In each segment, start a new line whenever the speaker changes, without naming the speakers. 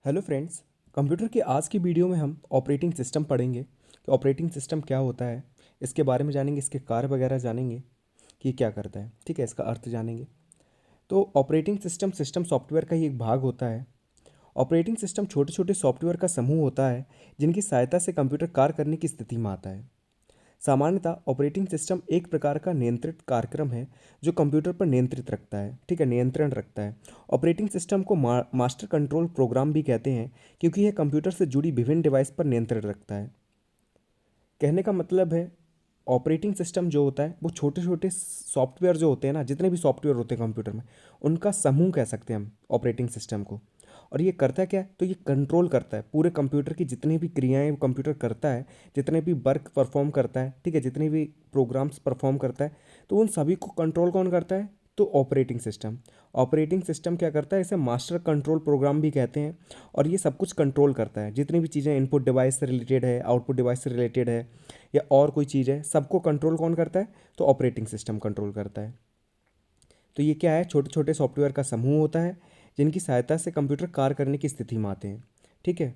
Hello friends. Computer की आज की वीडियो में हम ऑपरेटिंग सिस्टम पढ़ेंगे कि ऑपरेटिंग सिस्टम क्या होता है, इसके बारे में जानेंगे, इसके कार्य वगैरह जानेंगे कि क्या करता है। ठीक है, इसका अर्थ जानेंगे। तो ऑपरेटिंग सिस्टम सिस्टम सॉफ्टवेयर का ही एक भाग होता है। ऑपरेटिंग सिस्टम छोटे छोटे सॉफ्टवेयर का समूह होता है जिनकी सहायता से कंप्यूटर कार्य करने की स्थिति में आता है। सामान्यतः ऑपरेटिंग सिस्टम एक प्रकार का नियंत्रित कार्यक्रम है जो कंप्यूटर पर नियंत्रित रखता है, ठीक है, नियंत्रण रखता है। ऑपरेटिंग सिस्टम को मास्टर कंट्रोल प्रोग्राम भी कहते हैं क्योंकि यह कंप्यूटर से जुड़ी विभिन्न डिवाइस पर नियंत्रण रखता है। कहने का मतलब है ऑपरेटिंग सिस्टम जो होता है वो छोटे छोटे सॉफ्टवेयर जो होते हैं ना, जितने भी सॉफ्टवेयर होते हैं कंप्यूटर में, उनका समूह कह सकते हैं हम ऑपरेटिंग सिस्टम को। और ये करता क्या है, तो ये कंट्रोल करता है पूरे कंप्यूटर की जितनी भी क्रियाएं वो कंप्यूटर करता है, जितने भी वर्क परफॉर्म करता है, ठीक है, जितने भी प्रोग्राम्स परफॉर्म करता है, तो उन सभी को कंट्रोल कौन करता है, तो ऑपरेटिंग सिस्टम। ऑपरेटिंग सिस्टम क्या करता है, इसे मास्टर कंट्रोल प्रोग्राम भी कहते हैं। और ये सब कुछ कंट्रोल करता है, जितनी भी चीज़ें इनपुट डिवाइस से रिलेटेड है, आउटपुट डिवाइस से रिलेटेड है, या और कोई चीज़ है, सबको कंट्रोल कौन करता है, तो ऑपरेटिंग सिस्टम कंट्रोल करता है। तो ये क्या है, छोटे छोटे सॉफ्टवेयर का समूह होता है जिनकी सहायता से कंप्यूटर कार्य करने की स्थिति में आते हैं। ठीक है।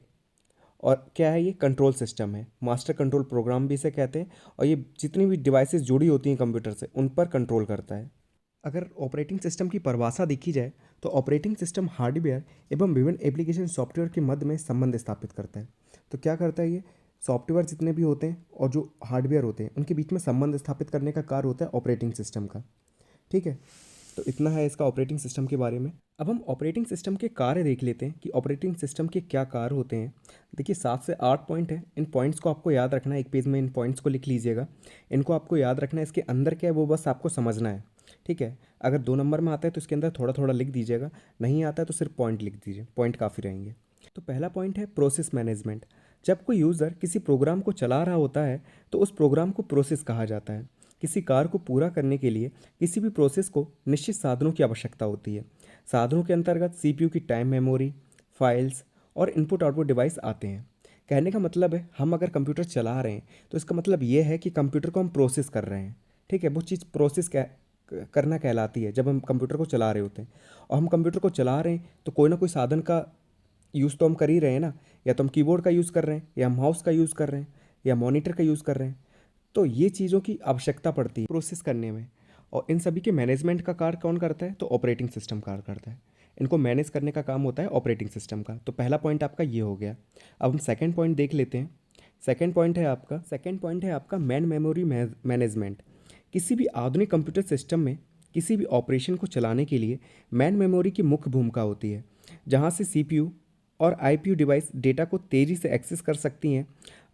और क्या है, ये कंट्रोल सिस्टम है, मास्टर कंट्रोल प्रोग्राम भी इसे कहते हैं। और ये जितनी भी डिवाइसेस जुड़ी होती हैं कंप्यूटर से, उन पर कंट्रोल करता है। अगर ऑपरेटिंग सिस्टम की परिभाषा देखी जाए तो ऑपरेटिंग सिस्टम हार्डवेयर एवं विभिन्न एप्लीकेशन सॉफ्टवेयर के मध्य में संबंध स्थापित करता है। तो क्या करता है, ये सॉफ्टवेयर जितने भी होते हैं और जो हार्डवेयर होते हैं उनके बीच में संबंध स्थापित करने का कार्य होता है ऑपरेटिंग सिस्टम का। ठीक है। तो इतना है इसका ऑपरेटिंग सिस्टम के बारे में। अब हम ऑपरेटिंग सिस्टम के कार्य देख लेते हैं कि ऑपरेटिंग सिस्टम के क्या कार्य होते हैं। देखिए 7 से 8 पॉइंट है, इन पॉइंट्स को आपको याद रखना है, एक पेज में इन पॉइंट्स को लिख लीजिएगा। इनको आपको याद रखना है, इसके अंदर क्या है वो बस आपको समझना है। ठीक है। अगर 2 नंबर में आता है तो इसके अंदर थोड़ा थोड़ा लिख दीजिएगा, नहीं आता है तो सिर्फ पॉइंट लिख दीजिए, पॉइंट काफ़ी रहेंगे। तो पहला पॉइंट है प्रोसेस मैनेजमेंट। जब कोई यूज़र किसी प्रोग्राम को चला रहा होता है तो उस प्रोग्राम को प्रोसेस कहा जाता है। किसी कार्य को पूरा करने के लिए किसी भी प्रोसेस को निश्चित साधनों की आवश्यकता होती है। साधनों के अंतर्गत सीपीयू की टाइम मेमोरी, फाइल्स और इनपुट आउटपुट डिवाइस आते हैं। कहने का मतलब है हम अगर कंप्यूटर चला रहे हैं तो इसका मतलब ये है कि कंप्यूटर को हम प्रोसेस कर रहे हैं। ठीक है, वो चीज़ प्रोसेस करना कहलाती है जब हम कंप्यूटर को चला रहे होते हैं। और हम कंप्यूटर को चला रहे हैं तो कोई ना कोई साधन का यूज़ तो हम कर ही रहे हैं ना, या तो हम कीबोर्ड का यूज़ कर रहे हैं, या माउस का यूज़ कर रहे हैं, या मॉनिटर का यूज़ कर रहे हैं। तो ये चीज़ों की आवश्यकता पड़ती है प्रोसेस करने में। और इन सभी के मैनेजमेंट का कार्य कौन करता है, तो ऑपरेटिंग सिस्टम कार्य करता है। इनको मैनेज करने का काम होता है ऑपरेटिंग सिस्टम का। तो पहला पॉइंट आपका ये हो गया। अब हम सेकंड पॉइंट देख लेते हैं। सेकंड पॉइंट है आपका मैन मेमोरी मैनेजमेंट। किसी भी आधुनिक कंप्यूटर सिस्टम में किसी भी ऑपरेशन को चलाने के लिए मैन मेमोरी की मुख्य भूमिका होती है, जहाँ से सीपीयू और आईपीयू डिवाइस डेटा को तेज़ी से एक्सेस कर सकती हैं।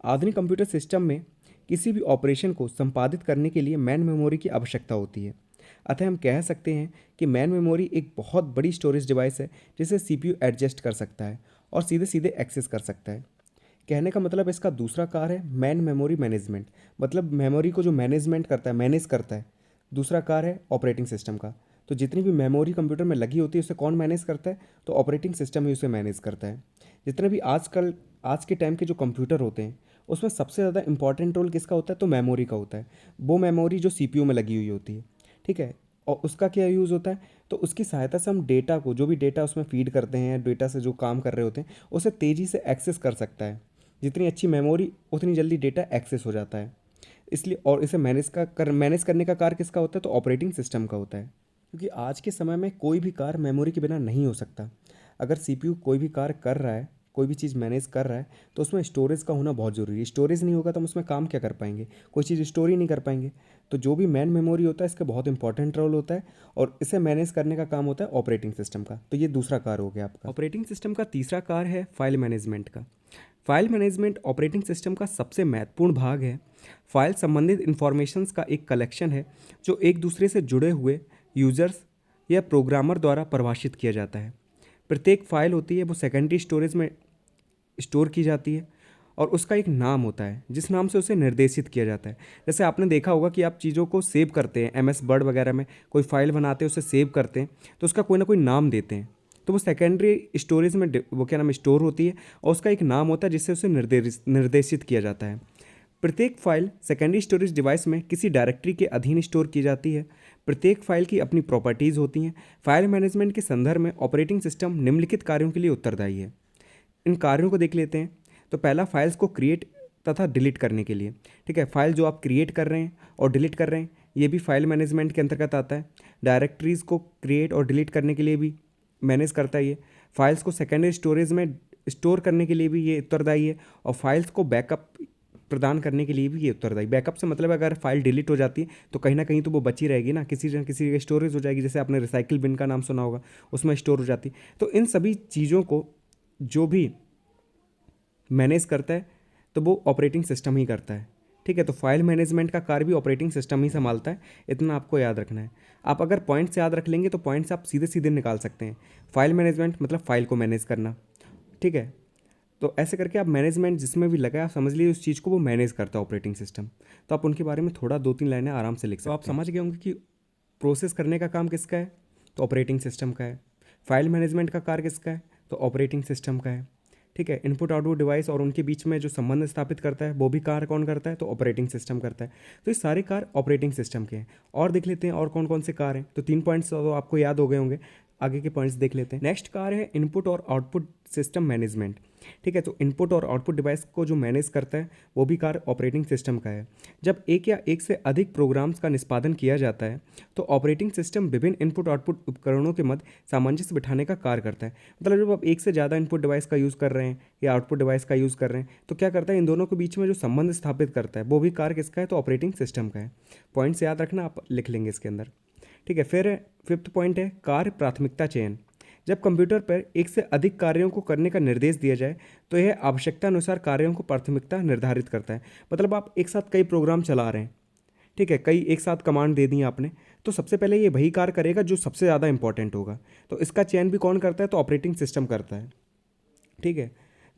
आधुनिक कंप्यूटर सिस्टम में किसी भी ऑपरेशन को संपादित करने के लिए मैन मेमोरी की आवश्यकता होती है। अतः हम कह सकते हैं कि मैन मेमोरी एक बहुत बड़ी स्टोरेज डिवाइस है जिसे सीपीयू एडजस्ट कर सकता है और सीधे सीधे एक्सेस कर सकता है। कहने का मतलब इसका दूसरा कार्य है मैन मेमोरी मैनेजमेंट, मतलब मेमोरी को जो मैनेजमेंट करता है, मैनेज करता है। दूसरा कार्य है ऑपरेटिंग सिस्टम का। तो जितनी भी मेमोरी कंप्यूटर में लगी होती है उसे कौन मैनेज करता है, तो ऑपरेटिंग सिस्टम ही उसे मैनेज करता है। जितने भी आज के टाइम के जो कंप्यूटर होते हैं उसमें सबसे ज़्यादा इंपॉर्टेंट रोल किसका होता है, तो मेमोरी का होता है। वो मेमोरी जो सीपीयू में लगी हुई होती है। ठीक है। और उसका क्या यूज़ होता है, तो उसकी सहायता से हम डेटा को, जो भी डेटा उसमें फीड करते हैं, डेटा से जो काम कर रहे होते हैं, उसे तेज़ी से एक्सेस कर सकता है। जितनी अच्छी मेमोरी उतनी जल्दी डेटा एक्सेस हो जाता है। इसलिए और इसे मैनेज करने का कार्य किसका होता है, तो ऑपरेटिंग सिस्टम का होता है। क्योंकि आज के समय में कोई भी कार्य मेमोरी के बिना नहीं हो सकता। अगर सीपीयू कोई भी कार्य कर रहा है, कोई भी चीज़ मैनेज कर रहा है, तो उसमें स्टोरेज का होना बहुत ज़रूरी है। स्टोरेज नहीं होगा तो हम उसमें काम क्या कर पाएंगे, कोई चीज़ स्टोर ही नहीं कर पाएंगे। तो जो भी मैन मेमोरी होता है इसका बहुत इंपॉर्टेंट रोल होता है और इसे मैनेज करने का काम होता है ऑपरेटिंग सिस्टम का। तो ये दूसरा कार्य हो गया आपका। ऑपरेटिंग सिस्टम का तीसरा कार्य है फाइल मैनेजमेंट का। फाइल मैनेजमेंट ऑपरेटिंग सिस्टम का सबसे महत्वपूर्ण भाग है। फाइल संबंधित इंफॉर्मेशंस का एक कलेक्शन है जो एक दूसरे से जुड़े हुए यूजर्स या प्रोग्रामर द्वारा परिभाषित किया जाता है। प्रत्येक फाइल होती है वो सेकेंडरी स्टोरेज में स्टोर की जाती है और उसका एक नाम होता है जिस नाम से उसे निर्देशित किया जाता है। जैसे आपने देखा होगा कि आप चीज़ों को सेव करते हैं, एमएस वर्ड वगैरह में कोई फाइल बनाते हैं, उसे सेव करते हैं तो उसका कोई ना कोई नाम देते हैं। तो वो सेकेंडरी स्टोरेज में वो क्या नाम स्टोर होती है और उसका एक नाम होता है जिससे उसे निर्देशित किया जाता है। प्रत्येक फाइल सेकेंडरी स्टोरेज डिवाइस में किसी डायरेक्टरी के अधीन स्टोर की जाती है। प्रत्येक फाइल की अपनी प्रॉपर्टीज़ होती हैं। फाइल मैनेजमेंट के संदर्भ में ऑपरेटिंग सिस्टम निम्नलिखित कार्यों के लिए उत्तरदायी है। इन कार्यों को देख लेते हैं। तो पहला, फाइल्स को क्रिएट तथा डिलीट करने के लिए, ठीक है, फाइल जो आप क्रिएट कर रहे हैं और डिलीट कर रहे हैं ये भी फाइल मैनेजमेंट के अंतर्गत आता है। डायरेक्टरीज़ को क्रिएट और डिलीट करने के लिए भी मैनेज करता है ये। फाइल्स को सेकेंडरी स्टोरेज में स्टोर करने के लिए भी ये उत्तरदायी है, और फाइल्स को बैकअप प्रदान करने के लिए भी ये उत्तरदायी। बैकअप से मतलब अगर फाइल डिलीट हो जाती है तो कहीं ना कहीं तो वो बची रहेगी ना, किसी न किसी जगह स्टोरेज हो जाएगी, जैसे आपने रिसाइकिल बिन का नाम सुना होगा, उसमें स्टोर हो जाती। तो इन सभी चीज़ों को जो भी मैनेज करता है तो वो ऑपरेटिंग सिस्टम ही करता है, ठीक है। तो फाइल मैनेजमेंट का कार्य भी ऑपरेटिंग सिस्टम ही संभालता है, इतना आपको याद रखना है। आप अगर पॉइंट्स याद रख लेंगे तो पॉइंट्स आप सीधे सीधे निकाल सकते हैं। फाइल मैनेजमेंट मतलब फाइल को मैनेज करना, ठीक है। तो ऐसे करके आप मैनेजमेंट जिसमें भी लगा आप समझ लीजिए उस चीज़ को वो मैनेज करता है ऑपरेटिंग सिस्टम। तो आप उनके बारे में थोड़ा 2-3 लाइनें आराम से लिख सकते हैं। तो आप समझ गए होंगे कि प्रोसेस करने का काम किसका है, तो ऑपरेटिंग सिस्टम का है। फाइल मैनेजमेंट का कार्य किसका है, तो ऑपरेटिंग सिस्टम का है, ठीक है। इनपुट आउटपुट डिवाइस और उनके बीच में जो संबंध स्थापित करता है वो भी कार्य कौन करता है, तो ऑपरेटिंग सिस्टम करता है। तो ये सारे कार्य ऑपरेटिंग सिस्टम के हैं। और देख लेते हैं और कौन कौन से कार्य हैं। तो 3 पॉइंट्स तो आपको याद हो गए होंगे, आगे के पॉइंट्स देख लेते हैं। नेक्स्ट कार्य है इनपुट और आउटपुट सिस्टम मैनेजमेंट, ठीक है। तो इनपुट और आउटपुट डिवाइस को जो मैनेज करता है वो भी कार्य ऑपरेटिंग सिस्टम का है। जब एक या एक से अधिक प्रोग्राम्स का निष्पादन किया जाता है तो ऑपरेटिंग सिस्टम विभिन्न इनपुट आउटपुट उपकरणों के मध्य सामंजस्य बिठाने का कार्य करता है। मतलब जब आप एक से ज़्यादा इनपुट डिवाइस का यूज़ कर रहे हैं या आउटपुट डिवाइस का यूज़ कर रहे हैं तो क्या करता है, इन दोनों के बीच में जो संबंध स्थापित करता है वो भी कार्य किसका है, तो ऑपरेटिंग सिस्टम का है। पॉइंट्स याद रखना, आप लिख लेंगे इसके अंदर, ठीक है। फिर 5th पॉइंट है कार्य प्राथमिकता चयन। जब कंप्यूटर पर एक से अधिक कार्यों को करने का निर्देश दिया जाए तो यह आवश्यकता अनुसार कार्यों को प्राथमिकता निर्धारित करता है। मतलब आप एक साथ कई प्रोग्राम चला रहे हैं, ठीक है, कई एक साथ कमांड दे दी आपने, तो सबसे पहले ये वही कार्य करेगा जो सबसे ज़्यादा इंपॉर्टेंट होगा। तो इसका चयन भी कौन करता है, तो ऑपरेटिंग सिस्टम करता है, ठीक है।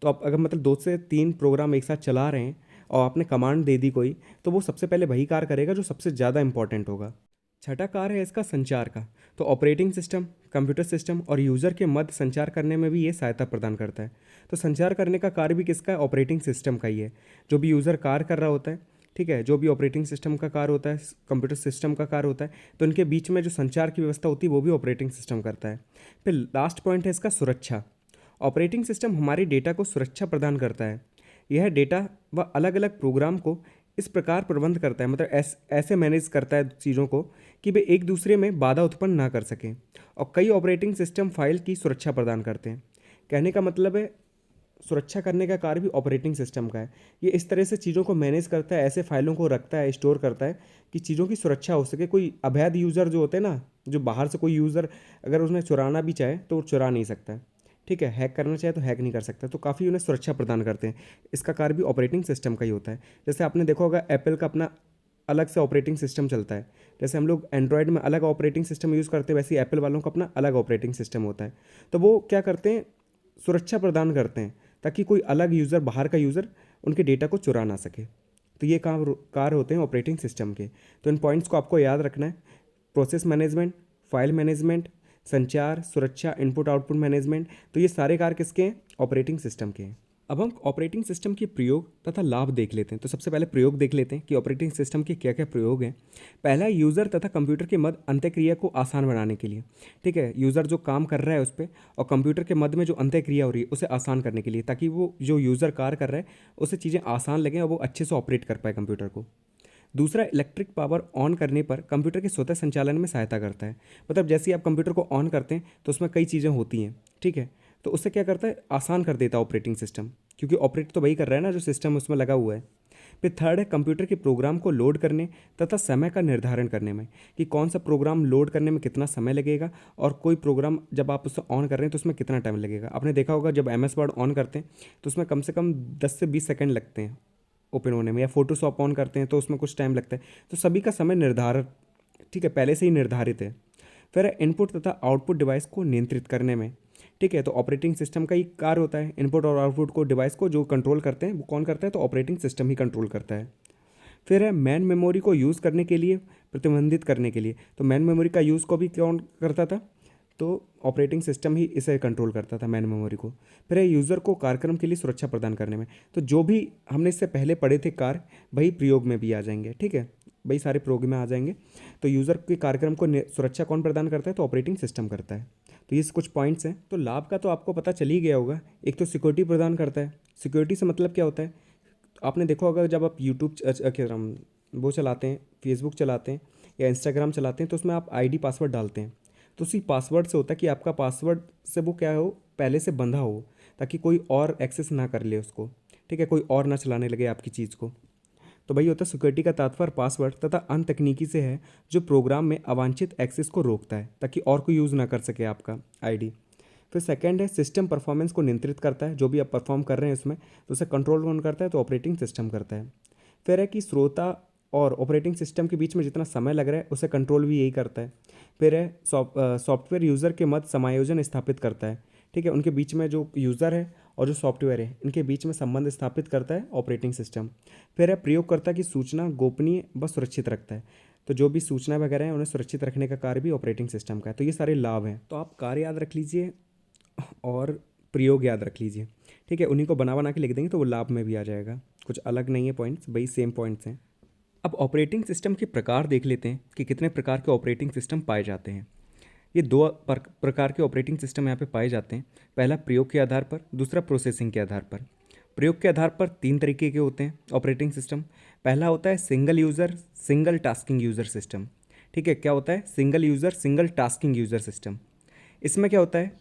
तो आप अगर मतलब 2 से 3 प्रोग्राम एक साथ चला रहे हैं और आपने कमांड दे दी कोई, तो वो सबसे पहले वही कार्य करेगा जो सबसे ज़्यादा इंपॉर्टेंट होगा। छठा कार्य है इसका संचार का। तो ऑपरेटिंग सिस्टम कंप्यूटर सिस्टम और यूज़र के मध्य संचार करने में भी ये सहायता प्रदान करता है। तो संचार करने का कार्य भी किसका है, ऑपरेटिंग सिस्टम का ही है। जो भी यूज़र कार्य कर रहा होता है, ठीक है, जो भी ऑपरेटिंग सिस्टम का कार्य होता है, कंप्यूटर सिस्टम का कार्य होता है, तो इनके बीच में जो संचार की व्यवस्था होती है वो भी ऑपरेटिंग सिस्टम करता है। फिर लास्ट पॉइंट है इसका सुरक्षा। ऑपरेटिंग सिस्टम हमारे डेटा को सुरक्षा प्रदान करता है। यह डेटा व अलग अलग प्रोग्राम को इस प्रकार प्रबंध करता है, मतलब ऐसे मैनेज करता है चीज़ों को कि वे एक दूसरे में बाधा उत्पन्न ना कर सकें। और कई ऑपरेटिंग सिस्टम फाइल की सुरक्षा प्रदान करते हैं। कहने का मतलब है सुरक्षा करने का कार्य भी ऑपरेटिंग सिस्टम का है। ये इस तरह से चीज़ों को मैनेज करता है, ऐसे फाइलों को रखता है, स्टोर करता है कि चीज़ों की सुरक्षा हो सके। कोई अवैध यूज़र जो होते हैं ना, जो बाहर से कोई यूज़र अगर उसने चुराना भी चाहे तो वो चुरा नहीं सकता है, ठीक है, हैक करना चाहे तो हैक नहीं कर सकता। तो काफ़ी उन्हें सुरक्षा प्रदान करते हैं। इसका कार्य भी ऑपरेटिंग सिस्टम का ही होता है। जैसे आपने देखा होगा एप्पल का अपना अलग से ऑपरेटिंग सिस्टम चलता है। जैसे हम लोग एंड्रॉयड में अलग ऑपरेटिंग सिस्टम यूज़ करते हैं, वैसे ही एप्पल वालों का अपना अलग ऑपरेटिंग सिस्टम होता है। तो वो क्या करते हैं, सुरक्षा प्रदान करते हैं ताकि कोई अलग यूज़र, बाहर का यूज़र उनके डेटा को चुरा ना सके। तो ये कार्य होते हैं ऑपरेटिंग सिस्टम के। तो इन पॉइंट्स को आपको याद रखना है। प्रोसेस मैनेजमेंट, फाइल मैनेजमेंट, संचार, सुरक्षा, इनपुट आउटपुट मैनेजमेंट, तो ये सारे कार्य किसके हैं, ऑपरेटिंग सिस्टम के हैं। अब हम ऑपरेटिंग सिस्टम के प्रयोग तथा लाभ देख लेते हैं। तो सबसे पहले प्रयोग देख लेते हैं कि ऑपरेटिंग सिस्टम के क्या क्या प्रयोग हैं। पहला, यूज़र तथा कंप्यूटर के मध्य अंतःक्रिया को आसान बनाने के लिए, ठीक है, यूज़र जो काम कर रहा है उस पर और कंप्यूटर के मध्य में जो अंतःक्रिया हो रही है उसे आसान करने के लिए, ताकि वो जो यूज़र कार्य कर रहा है उसे चीज़ें आसान लगें और वो अच्छे से ऑपरेट कर पाए कंप्यूटर को। दूसरा, इलेक्ट्रिक पावर ऑन करने पर कंप्यूटर के स्वतः संचालन में सहायता करता है। मतलब जैसे ही आप कंप्यूटर को ऑन करते हैं तो उसमें कई चीज़ें होती हैं, ठीक है, तो उससे क्या करता है, आसान कर देता है ऑपरेटिंग सिस्टम, क्योंकि ऑपरेट तो वही कर रहा है ना जो सिस्टम उसमें लगा हुआ है। फिर थर्ड है कंप्यूटर के प्रोग्राम को लोड करने तथा समय का निर्धारण करने में, कि कौन सा प्रोग्राम लोड करने में कितना समय लगेगा और कोई प्रोग्राम जब आप उसे ऑन कर रहे हैं तो उसमें कितना टाइम लगेगा। आपने देखा होगा जब MS वर्ड ऑन करते हैं तो उसमें कम से कम 10 से 20 सेकेंड लगते हैं ओपन होने में, या फोटोशॉप ऑन करते हैं तो उसमें कुछ टाइम लगता है। तो सभी का समय निर्धारित, ठीक है, पहले से ही निर्धारित है। फिर इनपुट तथा आउटपुट डिवाइस को नियंत्रित करने में, ठीक है, तो ऑपरेटिंग सिस्टम का ही कार्य होता है। इनपुट और आउटपुट को डिवाइस को जो कंट्रोल करते हैं वो कौन करता है, तो ऑपरेटिंग सिस्टम ही कंट्रोल करता है। फिर है मैन मेमोरी को यूज़ करने के लिए प्रतिबंधित करने के लिए, तो मैन मेमोरी का यूज़ को भी कौन करता था, तो ऑपरेटिंग सिस्टम ही इसे कंट्रोल करता था, मैन मेमोरी को। फिर है यूज़र को कार्यक्रम के लिए सुरक्षा प्रदान करने में, तो जो भी हमने इससे पहले पढ़े थे कार्य वही प्रयोग में भी आ जाएंगे, ठीक है, वही सारे प्रयोग में आ जाएंगे। तो यूज़र के कार्यक्रम को सुरक्षा कौन प्रदान करता है, तो ऑपरेटिंग सिस्टम करता है। तो ये कुछ पॉइंट्स हैं। तो लाभ का तो आपको पता चल ही गया होगा। एक तो सिक्योरिटी प्रदान करता है। सिक्योरिटी से मतलब क्या होता है, आपने देखो होगा जब आप यूट्यूब क्या नाम वो चलाते हैं, फेसबुक चलाते हैं या इंस्टाग्राम चलाते हैं, तो उसमें आप आईडी पासवर्ड डालते हैं, तो उसी पासवर्ड से होता है कि आपका पासवर्ड से वो क्या हो, पहले से बंधा हो, ताकि कोई और एक्सेस ना कर ले उसको, ठीक है, कोई और ना चलाने लगे आपकी चीज़ को। तो भाई होता है सिक्योरिटी का तात्पर्य पासवर्ड तथा अन्य तकनीकी से है जो प्रोग्राम में अवांछित एक्सेस को रोकता है ताकि और कोई यूज़ ना कर सके आपका आईडी। फिर सेकंड है सिस्टम परफॉर्मेंस को नियंत्रित करता है, जो भी आप परफॉर्म कर रहे हैं उसमें, तो उसे कंट्रोल कौन करता है, तो ऑपरेटिंग सिस्टम करता है। फिर है कि श्रोता और ऑपरेटिंग सिस्टम के बीच में जितना समय लग रहा है उसे कंट्रोल भी यही करता है। फिर है सॉफ्टवेयर यूज़र के मध्य समायोजन स्थापित करता है, ठीक है, उनके बीच में जो यूज़र है और जो सॉफ्टवेयर है इनके बीच में संबंध स्थापित करता है ऑपरेटिंग सिस्टम। फिर है प्रयोगकर्ता की सूचना गोपनीय व सुरक्षित रखता है, तो जो भी सूचना वगैरह है उन्हें सुरक्षित रखने का कार्य भी ऑपरेटिंग सिस्टम का है। तो ये सारे लाभ हैं, तो आप कार्य याद रख लीजिए और प्रयोग याद रख लीजिए, ठीक है, उन्हीं को बना के लिख देंगे तो वो लाभ में भी आ जाएगा, कुछ अलग नहीं है पॉइंट्स, वही सेम पॉइंट्स हैं। अब ऑपरेटिंग सिस्टम के प्रकार देख लेते हैं कि कितने प्रकार के ऑपरेटिंग सिस्टम पाए जाते हैं। ये दो प्रकार के ऑपरेटिंग सिस्टम यहाँ पे पाए जाते हैं। पहला प्रयोग के आधार पर, दूसरा प्रोसेसिंग के आधार पर। प्रयोग के आधार पर 3 तरीके के होते हैं ऑपरेटिंग सिस्टम। पहला होता है single user single tasking user system, ठीक है, क्या होता है single user single tasking user system. इसमें क्या होता है,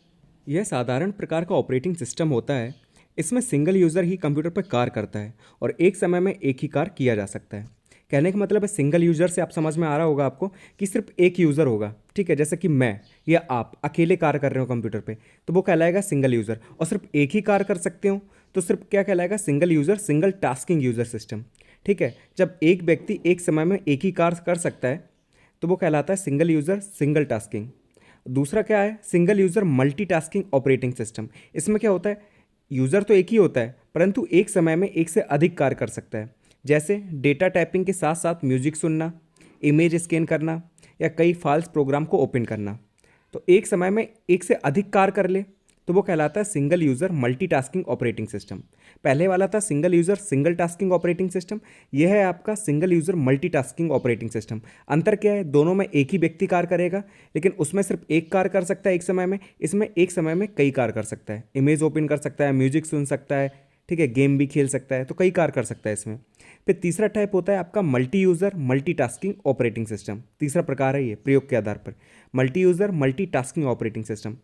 यह साधारण प्रकार का ऑपरेटिंग सिस्टम होता है। इसमें सिंगल यूज़र ही कंप्यूटर पर कार्य करता है और एक समय में एक ही कार्य किया जा सकता है। कहने का मतलब है सिंगल यूज़र से आप समझ में आ रहा होगा आपको कि सिर्फ एक यूज़र होगा, ठीक है, जैसे कि मैं या आप अकेले कार्य कर रहे हो कंप्यूटर पे, तो वो कहलाएगा सिंगल यूज़र। और सिर्फ एक ही कार्य कर सकते हो तो सिर्फ क्या कहलाएगा, single user single tasking user system, ठीक है। जब एक व्यक्ति एक समय में एक ही कार्य कर सकता है तो वो कहलाता है सिंगल यूज़र सिंगल टास्किंग। दूसरा क्या है, single user multitasking operating system. इसमें क्या होता है, यूज़र तो एक ही होता है परंतु एक समय में एक से अधिक कार्य कर सकता है, जैसे डेटा टाइपिंग के साथ साथ म्यूजिक सुनना, इमेज स्कैन करना या कई फाइल्स प्रोग्राम को ओपन करना। तो एक समय में एक से अधिक कार्य कर ले तो वो कहलाता है single user multitasking operating system. पहले वाला था single user single tasking operating system, यह है आपका single user multitasking operating system. अंतर क्या है, दोनों में एक ही व्यक्ति कार्य करेगा, लेकिन उसमें सिर्फ एक कार्य कर सकता है एक समय में, इसमें एक समय में कई कार्य कर सकता है, इमेज ओपन कर सकता है, म्यूजिक सुन सकता है, ठीक है, गेम भी खेल सकता है, तो कई कार्य कर सकता है इसमें। फिर तीसरा टाइप होता है आपका multi user multitasking operating system. तीसरा प्रकार है ये प्रयोग के आधार पर, multi user multitasking operating system.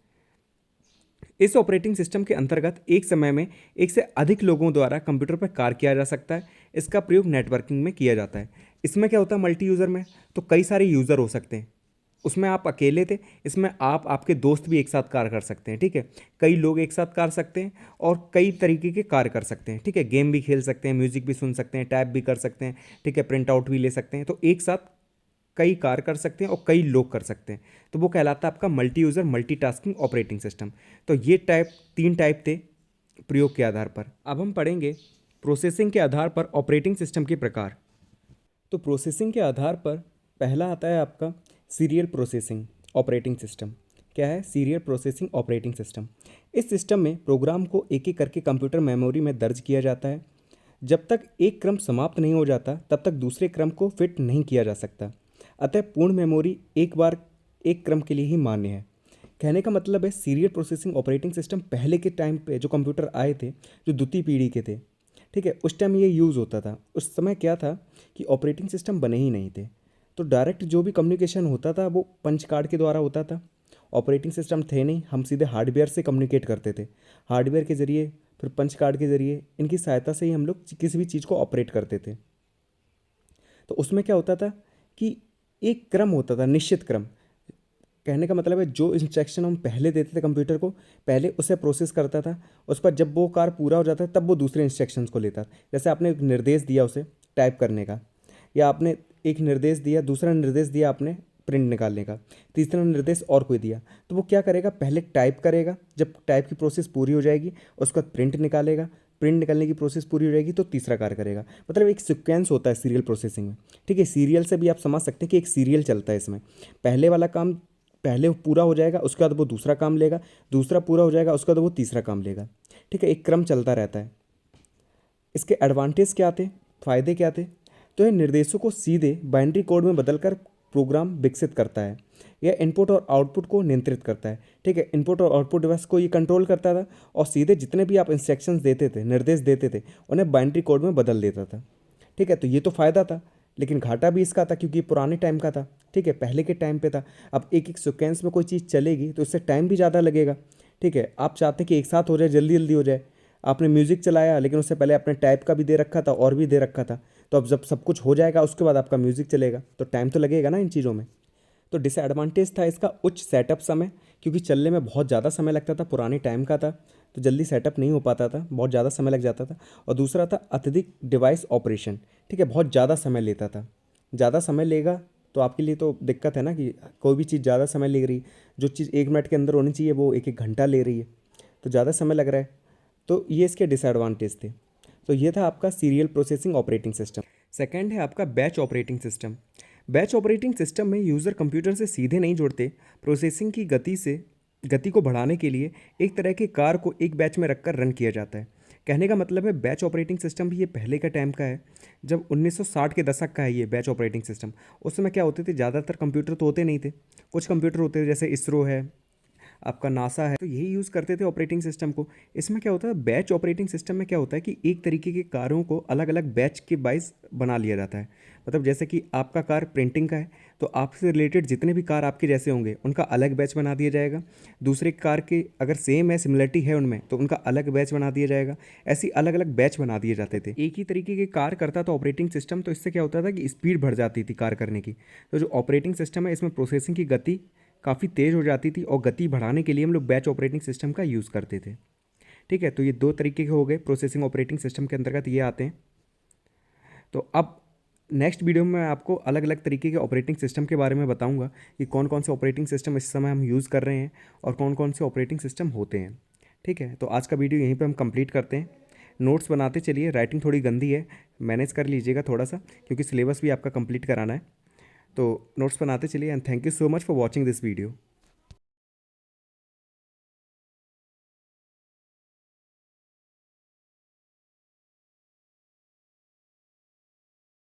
इस ऑपरेटिंग सिस्टम के अंतर्गत एक समय में एक से अधिक लोगों द्वारा कंप्यूटर पर कार्य किया जा सकता है। इसका प्रयोग नेटवर्किंग में किया जाता है। इसमें क्या होता है, मल्टी यूज़र में तो कई सारे यूज़र हो सकते हैं, उसमें आप अकेले थे, इसमें आप आपके दोस्त भी एक साथ कार्य कर सकते हैं, ठीक है, कई लोग एक साथ कर सकते हैं और कई तरीके के कार्य कर सकते हैं, ठीक है, गेम भी खेल सकते हैं, म्यूजिक भी सुन सकते हैं, टाइप भी कर सकते हैं, ठीक है, प्रिंट आउट भी ले सकते हैं, तो एक साथ कई कार्य कर सकते हैं और कई लोग कर सकते हैं, तो वो कहलाता है आपका multi user multitasking operating system. तो ये तीन टाइप थे प्रयोग के आधार पर। अब हम पढ़ेंगे प्रोसेसिंग के आधार पर ऑपरेटिंग सिस्टम के प्रकार। तो प्रोसेसिंग के आधार पर पहला आता है आपका सीरियल प्रोसेसिंग ऑपरेटिंग सिस्टम। क्या है, सीरियल प्रोसेसिंग ऑपरेटिंग सिस्टम। इस सिस्टम में प्रोग्राम को एक एक करके कंप्यूटर मेमोरी में दर्ज किया जाता है। जब तक एक क्रम समाप्त नहीं हो जाता तब तक दूसरे क्रम को फिट नहीं किया जा सकता, अतः पूर्ण मेमोरी एक बार एक क्रम के लिए ही मान्य है। कहने का मतलब है सीरियल प्रोसेसिंग ऑपरेटिंग सिस्टम पहले के टाइम पे जो कंप्यूटर आए थे, जो द्वितीय पीढ़ी के थे, ठीक है, उस टाइम ये यूज़ होता था। उस समय क्या था कि ऑपरेटिंग सिस्टम बने ही नहीं थे, तो डायरेक्ट जो भी कम्युनिकेशन होता था वो पंच कार्ड के द्वारा होता था। ऑपरेटिंग सिस्टम थे नहीं, हम सीधे हार्डवेयर से कम्युनिकेट करते थे, हार्डवेयर के ज़रिए फिर पंच कार्ड के ज़रिए, इनकी सहायता से ही हम लोग किसी भी चीज़ को ऑपरेट करते थे। तो उसमें क्या होता था कि एक क्रम होता था, निश्चित क्रम। कहने का मतलब है जो इंस्ट्रक्शन हम पहले देते थे कंप्यूटर को, पहले उसे प्रोसेस करता था, उस पर जब वो कार्य पूरा हो जाता है तब वो दूसरे इंस्ट्रक्शंस को लेता। जैसे आपने एक निर्देश दिया उसे टाइप करने का, या आपने एक निर्देश दिया, दूसरा निर्देश दिया आपने प्रिंट निकालने का, तीसरा निर्देश और कोई दिया, तो वो क्या करेगा, पहले टाइप करेगा, जब टाइप की प्रोसेस पूरी हो जाएगी उसके बाद प्रिंट निकालेगा, प्रिंट निकलने की प्रोसेस पूरी हो जाएगी तो तीसरा कार्य करेगा। मतलब एक सीक्वेंस होता है सीरियल प्रोसेसिंग में, ठीक है। सीरियल से भी आप समझ सकते हैं कि एक सीरियल चलता है इसमें, पहले वाला काम पहले पूरा हो जाएगा, उसके बाद वो दूसरा काम लेगा, दूसरा पूरा हो जाएगा, उसके बाद वो तीसरा काम लेगा, ठीक है, एक क्रम चलता रहता है। इसके एडवांटेज क्या थे, फ़ायदे क्या थे, तो ये निर्देशों को सीधे बाइनरी कोड में बदलकर प्रोग्राम विकसित करता है। यह इनपुट और आउटपुट को नियंत्रित करता है। ठीक है, इनपुट और आउटपुट डिवाइस को ये कंट्रोल करता था और सीधे जितने भी आप इंस्ट्रक्शंस देते थे, निर्देश देते थे, उन्हें बाइनरी कोड में बदल देता था। ठीक है, तो ये तो फ़ायदा था, लेकिन घाटा भी इसका था क्योंकि ये पुराने टाइम का था। ठीक है, पहले के टाइम पे था। अब एक एक सीक्वेंस में कोई चीज़ चलेगी तो इससे टाइम भी ज़्यादा लगेगा। ठीक है, आप चाहते कि एक साथ हो जाए, जल्दी जल्दी हो जाए। आपने म्यूज़िक चलाया लेकिन उससे पहले आपने टाइप का भी दे रखा था और भी दे रखा था, तो अब जब सब कुछ हो जाएगा उसके बाद आपका म्यूज़िक चलेगा, तो टाइम तो लगेगा ना इन चीज़ों में। तो डिसएडवांटेज था इसका उच्च सेटअप समय, क्योंकि चलने में बहुत ज़्यादा समय लगता था, पुराने टाइम का था तो जल्दी सेटअप नहीं हो पाता था, बहुत ज़्यादा समय लग जाता था। और दूसरा था अत्यधिक डिवाइस ऑपरेशन। ठीक है, बहुत ज़्यादा समय लेता था। ज़्यादा समय लेगा तो आपके लिए तो दिक्कत है ना, कि कोई भी चीज़ ज़्यादा समय ले रही, जो चीज़ 1 मिनट के अंदर होनी चाहिए वो 1 1 घंटा ले रही है, तो ज़्यादा समय लग रहा है। तो ये इसके डिसएडवांटेज थे। तो ये था आपका serial processing operating system. Second है आपका batch operating system. Batch operating system में यूज़र कंप्यूटर से सीधे नहीं जुड़ते, प्रोसेसिंग की गति को बढ़ाने के लिए एक तरह के कार को एक बैच में रखकर रन किया जाता है। कहने का मतलब है बैच ऑपरेटिंग सिस्टम भी ये पहले का टाइम का है, जब 1960 के दशक का है ये बैच ऑपरेटिंग सिस्टम। उस समय क्या होते थे, ज़्यादातर कंप्यूटर तो होते नहीं थे, कुछ कंप्यूटर होते थे जैसे इसरो है, आपका नासा है, तो यही यूज़ करते थे ऑपरेटिंग सिस्टम को। इसमें क्या होता है, बैच ऑपरेटिंग सिस्टम में क्या होता है कि एक तरीके के कारों को अलग अलग बैच के वाइज बना लिया जाता है। मतलब जैसे कि आपका कार प्रिंटिंग का है तो आपसे रिलेटेड जितने भी कार आपके जैसे होंगे उनका अलग बैच बना दिया जाएगा। दूसरे कार के अगर सेम है, सिमिलरिटी है उनमें, तो उनका अलग बैच बना दिया जाएगा। ऐसी अलग अलग बैच बना दिए जाते थे। एक ही तरीके के कार करता था ऑपरेटिंग सिस्टम, तो इससे क्या होता था कि स्पीड बढ़ जाती थी कार करने की। तो जो ऑपरेटिंग सिस्टम है इसमें प्रोसेसिंग की गति काफ़ी तेज़ हो जाती थी और गति बढ़ाने के लिए हम लोग बैच ऑपरेटिंग सिस्टम का यूज़ करते थे। ठीक है, तो ये 2 तरीके के हो गए प्रोसेसिंग ऑपरेटिंग सिस्टम के अंतर्गत ये आते हैं। तो अब नेक्स्ट वीडियो में मैं आपको अलग अलग तरीके के ऑपरेटिंग सिस्टम के बारे में बताऊंगा कि कौन कौन से ऑपरेटिंग सिस्टम इस समय हम यूज़ कर रहे हैं और कौन कौन से ऑपरेटिंग सिस्टम होते हैं। ठीक है, तो आज का वीडियो यहीं पे हम कंप्लीट करते हैं। नोट्स बनाते चलिए, राइटिंग थोड़ी गंदी है, मैनेज कर लीजिएगा थोड़ा सा, क्योंकि सिलेबस भी आपका कंप्लीट कराना है। तो नोट्स बनाते चलिए and thank you so much for watching this video.